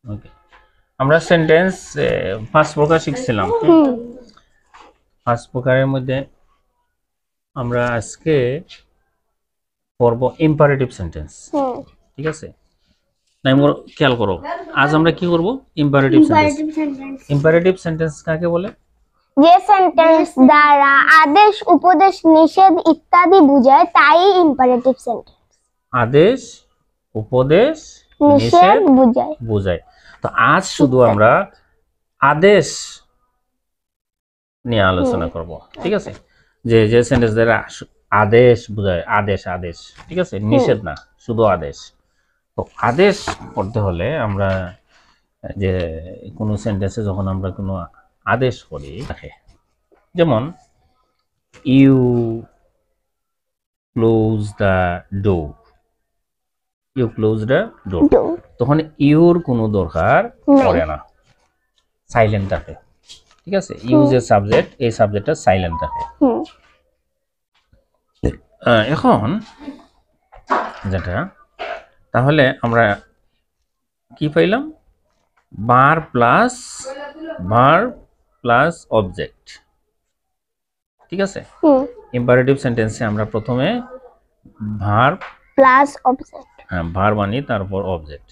ওকে, আমরা sentence first প্রকার শিখছিলাম। First প্রকারের মধ্যে আমরা আজকে পড়ব ইম্পারেটিভ সেন্টেন্স। ঠিক আছে, নাই মোর খেয়াল করো, আজ আমরা কি করব? Imperative sentence. ইম্পারেটিভ সেন্টেন্স কাকে বলে? যে সেন্টেন্স দ্বারা আদেশ, উপদেশ, নিষেধ ইত্যাদি বোঝায় তাই ইম্পারেটিভ সেন্টেন্স। আদেশ, উপদেশ, নিষেধ বোঝায়। তো আজ শুধু আমরা আদেশ নিয়ে আলোচনা করব। ঠিক আছে, যে যে সেন্টেন্স দ্বারা আদেশ বোঝায়, আদেশ আদেশ, ঠিক আছে, নিষেধ না, শুধু আদেশ। তো আদেশ করতে হলে আমরা যে কোনো সেন্টেন্সে যখন আমরা কোনো আদেশ করি, যেমন you close the door, you close the door, তখন ইউর কোনো দরকার পড়ে না, সাইলেন্ট থাকে। ঠিক আছে, ইউ যে সাবজেক্ট, এই সাবজেক্টটা সাইলেন্ট থাকে। এখন যেটা, তাহলে আমরা কি পাইলাম? Verb plus object. ঠিক আছে, ইম্পারেটিভ সেন্টেন্সে আমরা প্রথমে ভার্ব প্লাস অবজেক্ট, ভার্ব আনি, তারপর অবজেক্ট।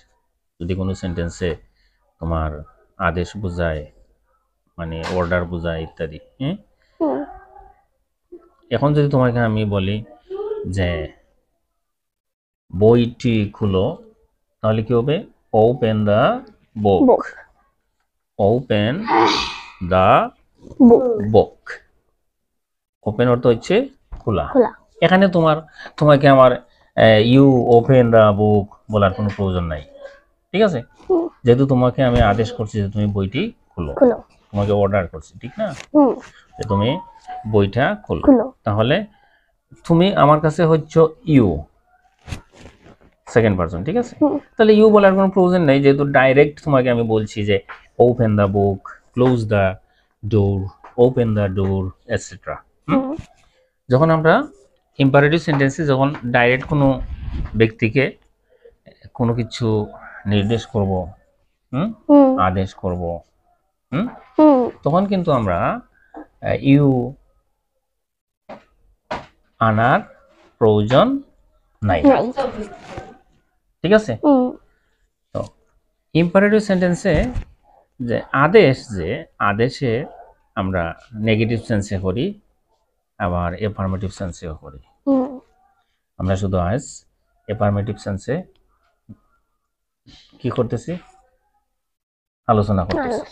যদি কোনো সেন্টেন্সে তোমার আদেশ বোঝায়, মানে অর্ডার বোঝায় ইত্যাদি। এখন যদি তোমাকে আমি বলি যে বইটি খুলো, তাহলে কি হবে? Open the book, open the book. Open অর্থ হচ্ছে খোলা। এখানে তোমাকে আমার ইউ ওপেন দ্য বুক বলার কোনো প্রয়োজন নাই। ঠিক আছে, যেহেতু তোমাকে আমি আদেশ করছি যে তুমি বইটি খুলো, তোমাকে অর্ডার করছি, ঠিক না, যে তুমি বইটা খুলো, তাহলে তুমি আমার কাছে হচ্ছে ইউ, সেকেন্ড পারসন। ঠিক আছে, তাহলে ইউ বলার কোনো প্রয়োজন নেই, যেহেতু ডাইরেক্ট তোমাকে আমি বলছি যে open the book, close the door, open the door, etcetera. যখন আমরা ইম্পারেটিভ সেন্টেন্সে যখন ডাইরেক্ট কোনো ব্যক্তিকে কোনো কিছু নির্দেশ করব, আদেশ করব, তখন কিন্তু আমরা ইউ আনার প্রয়োজন নাই। ঠিক আছে, তো ইম্পারেটিভ সেন্টেন্সে যে আদেশে আমরা নেগেটিভ সেন্সে করি, আবার এফার্মেটিভ সেন্সেও করি। আমরা শুধু আজ এফার্মেটিভ সেন্সে কি করতেছি? আলোচনা করতেছি।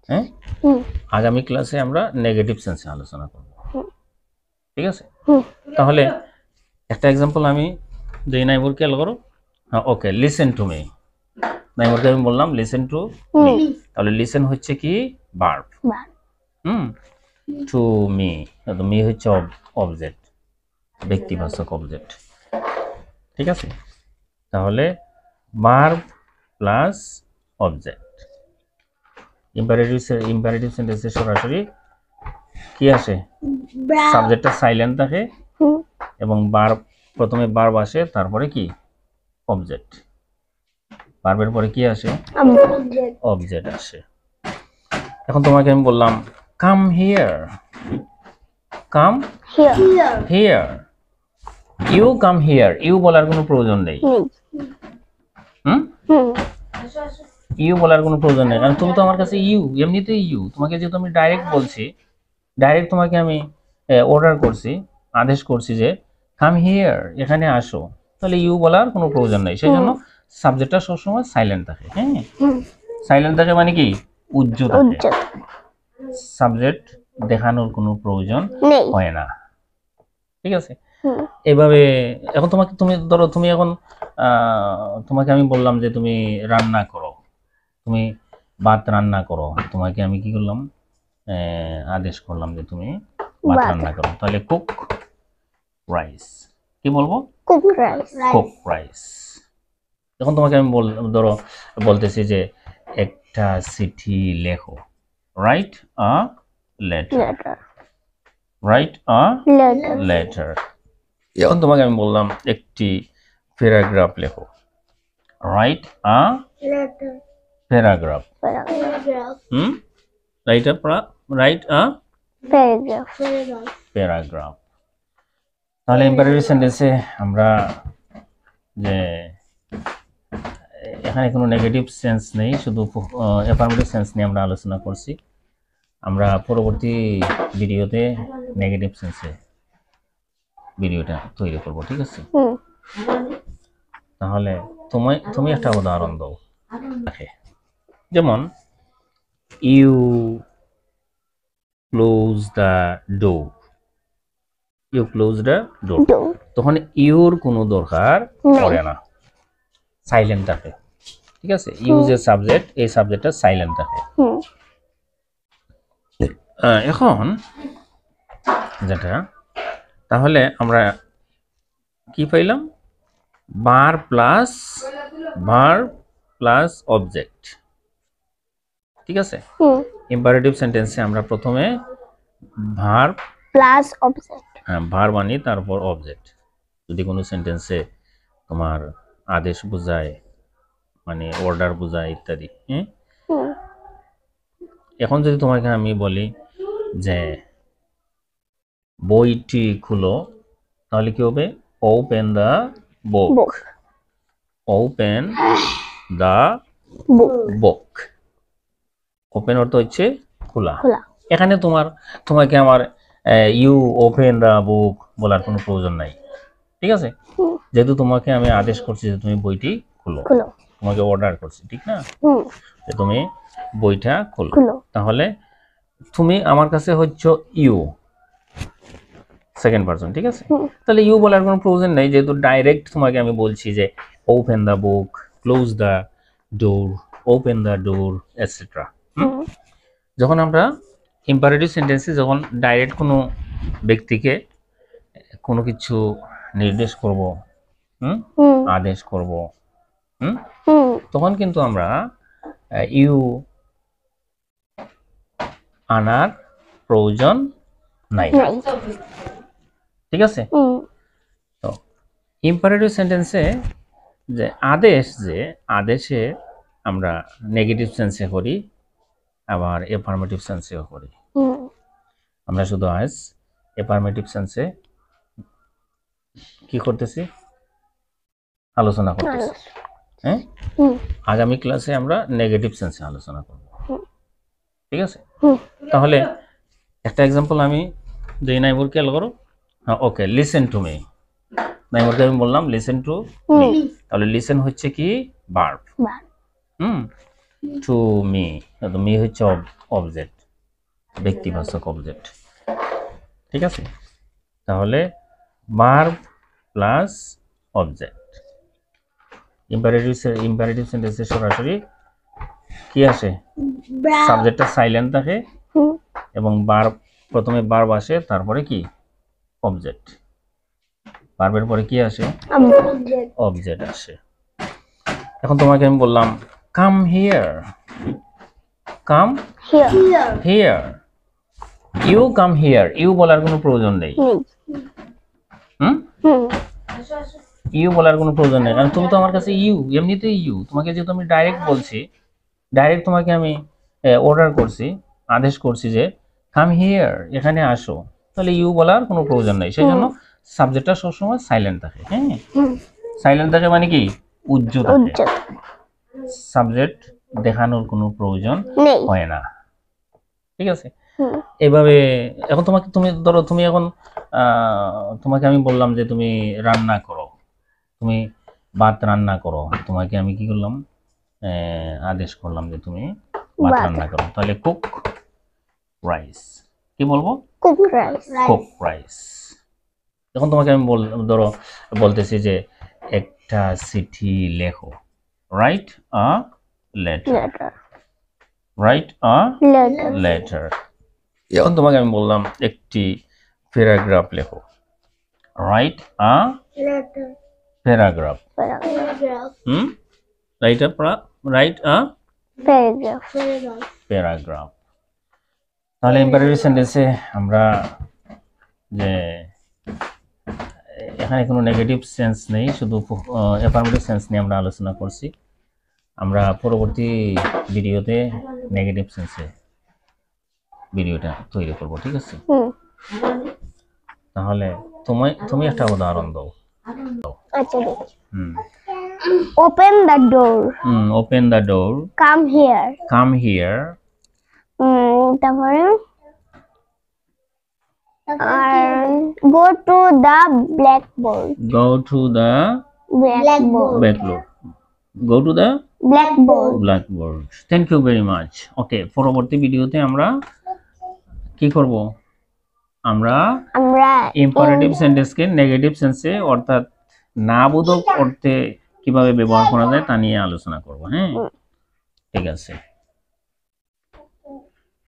হ্যাঁ, আগামী ক্লাসে আমরা নেগেটিভ সেন্সে আলোচনা করব। ঠিক আছে, তাহলে একটা এক্সাম্পল আমি দেই, নাইমুর খেয়াল করো। হ্যাঁ, ওকে, লিসেন টু মি। নাইমুরকে আমি বললাম লিসেন টু মি, তাহলে লিসেন হচ্ছে কি? ভার্ব। টু মি, তো মি হচ্ছে অবজেক্ট, ব্যক্তিবাচক অবজেক্ট। ঠিক আছে, তাহলে ভার্ব প্লাস অবজেক্ট। ইম্পারেটিভ সেন্টেন্সে সরাসরি কি আসে? সাবজেক্টটা সাইলেন্ট থাকে এবং ভার্ব, প্রথমে ভার্ব আসে, তারপরে কি? অবজেক্ট। ভার্বের পরে কি আসে? অবজেক্ট আসে। এখন তোমাকে আমি বললাম come here, come here, you come here, you বলার কোনো প্রয়োজন নেই। ইউ বলার কোনো প্রয়োজন নেই, কারণ তুমি তো আমার কাছে ইউ, এমনিতেই ইউ। তোমাকে যেহেতু আমি ডাইরেক্ট বলছি, ডাইরেক্ট তোমাকে আমি অর্ডার করছি, আদেশ করছি যে কাম হিয়ার, এখানে আসো, তাহলে ইউ বলার কোনো প্রয়োজন নেই। সেই জন্য সাবজেক্টটা সবসময় সাইলেন্ট থাকে। হ্যাঁ, সাইলেন্ট থাকে মানে কি? উজ্জ্ব থাকে, সাবজেক্ট দেখানোর কোনো প্রয়োজন হয় না। ঠিক আছে, এভাবে এখন তুমি ধরো, তুমি এখন তোমাকে আমি বললাম যে তুমি রান্না করো, তুমি ভাত রান্না করো, তোমাকে আমি কি করলাম? আদেশ করলাম যে তুমি ভাত রান্না করো, তাহলে কুক রাইস। কি বলবো? Cook rice. এখন তোমাকে আমি ধরো বলতেছি যে একটা চিঠি লেখো, write a letter, write a letter. এখন তোমাকে আমি বললাম একটি প্যারাগ্রাফ লেখো, write a paragraph. Write a paragraph. তাহলে ইম্পারেটিভ সেন্টেন্সে আমরা যে এখানে কোনো নেগেটিভ সেন্স নেই, শুধু অ্যাফার্মেটিভ সেন্স নিয়ে আমরা আলোচনা করছি। আমরা পরবর্তী ভিডিওতে নেগেটিভ সেন্সে ভিডিওটা তৈরি করব, ঠিক আছে? তাহলে তুমি একটা উদাহরণ দাও। যেমন you close the door, you close the door, তখন ইউর কোনো দরকার পড়ে না, সাইলেন্ট থাকে, ঠিক আছে? ইউ যে সাবজেক্ট, এই সাবজেক্টটা সাইলেন্ট থাকে। এখন যেটা, তাহলে আমরা কি পাইলাম? ভার্ব প্লাস অবজেক্ট, ঠিক আছে? ইম্পারেটিভ সেন্টেন্সে আমরা প্রথমে ভার্ব প্লাস অবজেক্ট, ভার্ব আনি, তারপর অবজেক্ট। যদি কোনো সেন্টেন্সে তোমার আদেশ বোঝায়, মানে অর্ডার বোঝায় ইত্যাদি। এখন যদি তোমাকে আমি বলি যে বইটি খুলো, তাহলে কি হবে? Open the book, open the book. Open অর্থ হচ্ছে খোলা। এখানে তোমাকে আমার ইউ ওপেন দ্য বুক বলার কোনো প্রয়োজন নাই, ঠিক আছে? যেহেতু তোমাকে আমি আদেশ করছি যে তুমি বইটি খুলো, তোমাকে অর্ডার করছি, ঠিক না? যে তুমি বইটা খুলো, তাহলে তুমি আমার কাছে হচ্ছে ইউ, সেকেন্ড পারসন, ঠিক আছে? তাহলে ইউ বলার কোনো প্রয়োজন নেই, যেহেতু ডাইরেক্ট তোমাকে আমি বলছি যে open the book, close the door, open the door, etcetera. যখন আমরা ইম্পারেটিভ সেন্টেন্সে যখন ডাইরেক্ট কোনো ব্যক্তিকে কোনো কিছু নির্দেশ করব, আদেশ করব, তখন কিন্তু আমরা ইউ আনার প্রয়োজন নাই, ঠিক আছে? তো ইম্পারেটিভ সেন্টেন্সে যে আদেশে আমরা নেগেটিভ সেন্সে করি, আবার অ্যাফার্মেটিভ সেন্সেও করি। আমরা শুধু আজ অ্যাফার্মেটিভ সেন্সে কি করতেছি? আলোচনা করতেছি। হ্যাঁ, আগামী ক্লাসে আমরা নেগেটিভ সেন্সে আলোচনা করব, ঠিক আছে? তাহলে একটা এক্সাম্পল আমি দেই, নাইমুর খেয়াল করো। হ্যাঁ, ওকে, লিসেন টু মি। নাইমুরকে আমি বললাম লিসেন টু মি, তাহলে লিসেন হচ্ছে কি? ভার্ব। টু মি, তো মি হচ্ছে অবজেক্ট, ব্যক্তিবাচক অবজেক্ট, ঠিক আছে? তাহলে ভার্ব প্লাস অবজেক্ট। ইম্পারেটিভ সেন্টেন্সে সরাসরি কি আসে? সাবজেক্টটা সাইলেন্ট থাকে এবং ভার্ব, প্রথমে ভার্ব আসে, তারপরে কি? অবজেক্ট। ভার্বের পরে কি আসে? অবজেক্ট আসে। এখন তোমাকে আমি বললাম come here, come here, you come here, you বলার কোনো প্রয়োজন নেই। ইউ বলার কোনো প্রয়োজন নেই, কারণ তুমি তো আমার কাছে ইউ, এমনিতেই ইউ। তোমাকে যেহেতু আমি ডাইরেক্ট বলছি, ডাইরেক্ট তোমাকে আমি অর্ডার করছি, আদেশ করছি যে কাম হিয়ার, এখানে আসো, তাহলে ইউ বলার কোনো প্রয়োজন নেই। সেই জন্য সাবজেক্টটা সবসময় সাইলেন্ট থাকে। হ্যাঁ, সাইলেন্ট থাকে মানে কি? উজ্জ্ব থাকে, সাবজেক্ট দেখানোর কোনো প্রয়োজন হয় না, ঠিক আছে? এভাবে এখন তুমি ধরো, তুমি এখন তোমাকে আমি বললাম যে তুমি রান্না করো, তুমি ভাত রান্না করো, তোমাকে আমি কি করলাম? আদেশ করলাম যে তুমি ভাত রান্না করো, তাহলে কুক রাইস। কি বলবো? Cook rice. এখন তোমাকে আমি ধরো বলতেছি যে একটা চিঠি লেখো, write a letter, write a letter. এখন তোমাকে আমি বললাম একটি প্যারাগ্রাফ লেখো, write a paragraph. Write a paragraph. তাহলে ইম্পারেটিভ সেন্টেন্সে আমরা যে এখানে কোনো নেগেটিভ সেন্স নেই, শুধু অ্যাফার্মেটিভ সেন্স নিয়ে আমরা আলোচনা করছি। আমরা পরবর্তী ভিডিওতে নেগেটিভ সেন্সে ভিডিওটা তৈরি করব, ঠিক আছে? তাহলে তুমি একটা উদাহরণ দাও। আচ্ছা দেখি। Hmm open the door, open the door, come here. Come here, তারপরে আর go to the blackboard, go to the blackboard, blackboard, go to the blackboard. blackboard. Thank you very much. Okay, পরবর্তী ভিডিওতে আমরা কি করব? আমরা ইম্পারেটিভ সেন্টেন্সকে নেগেটিভ সেন্সে অর্থাৎ না বোধক অর্থে কিভাবে ব্যবহার করা যায় তা নিয়ে আলোচনা করব। হ্যাঁ, ঠিক আছে।